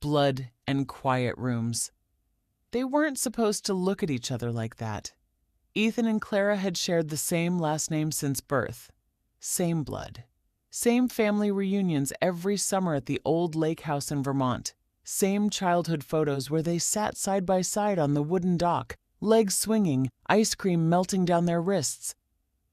blood and quiet rooms. They weren't supposed to look at each other like that. Ethan and Clara had shared the same last name since birth. Same blood. Same family reunions every summer at the old lake house in Vermont. Same childhood photos where they sat side by side on the wooden dock, legs swinging, ice cream melting down their wrists.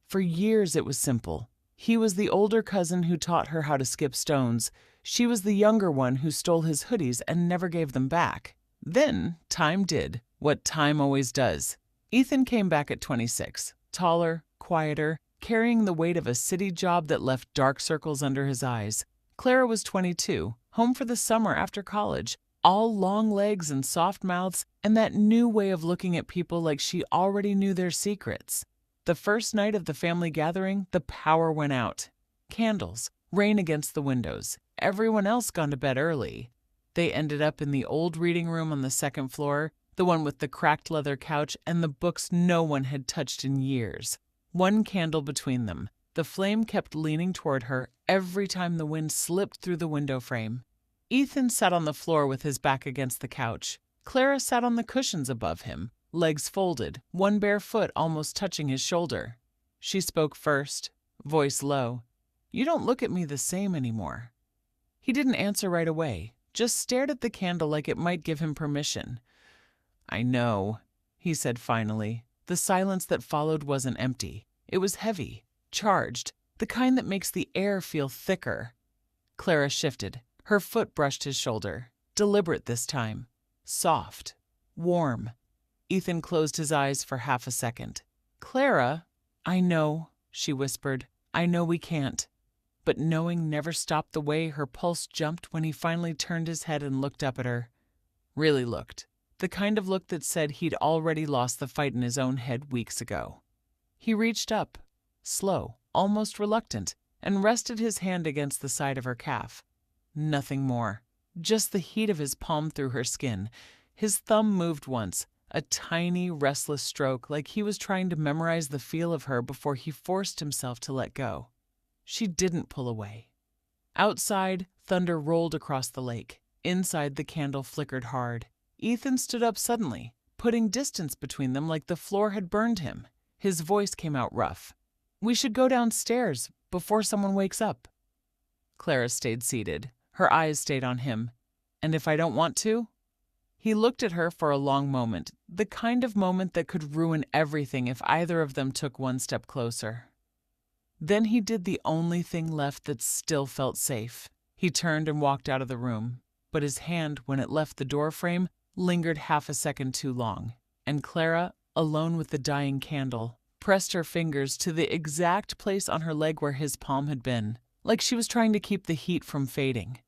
For years it was simple. He was the older cousin who taught her how to skip stones. She was the younger one who stole his hoodies and never gave them back. Then time did what time always does. Ethan came back at 26, taller, quieter, carrying the weight of a city job that left dark circles under his eyes. Clara was 22, home for the summer after college, all long legs and soft mouths, and that new way of looking at people like she already knew their secrets. The first night of the family gathering, the power went out. Candles, rain against the windows, everyone else gone to bed early. They ended up in the old reading room on the second floor, the one with the cracked leather couch and the books no one had touched in years. One candle between them. The flame kept leaning toward her every time the wind slipped through the window frame. Ethan sat on the floor with his back against the couch. Clara sat on the cushions above him, legs folded, one bare foot almost touching his shoulder. She spoke first, voice low. "You don't look at me the same anymore." He didn't answer right away, just stared at the candle like it might give him permission. "I know," he said finally. The silence that followed wasn't empty. It was heavy, charged, the kind that makes the air feel thicker. Clara shifted. Her foot brushed his shoulder. Deliberate this time. Soft. Warm. Ethan closed his eyes for half a second. "Clara, I know," she whispered. "I know we can't." But knowing never stopped the way her pulse jumped when he finally turned his head and looked up at her. Really looked. The kind of look that said he'd already lost the fight in his own head weeks ago. He reached up, slow, almost reluctant, and rested his hand against the side of her calf. Nothing more. Just the heat of his palm through her skin. His thumb moved once, a tiny, restless stroke like he was trying to memorize the feel of her before he forced himself to let go. She didn't pull away. Outside, thunder rolled across the lake. Inside, the candle flickered hard. Ethan stood up suddenly, putting distance between them like the floor had burned him. His voice came out rough. "We should go downstairs before someone wakes up." Clara stayed seated. Her eyes stayed on him. "And if I don't want to?" He looked at her for a long moment, the kind of moment that could ruin everything if either of them took one step closer. Then he did the only thing left that still felt safe. He turned and walked out of the room, but his hand, when it left the door frame, lingered half a second too long, and Clara, alone with the dying candle, pressed her fingers to the exact place on her leg where his palm had been, like she was trying to keep the heat from fading.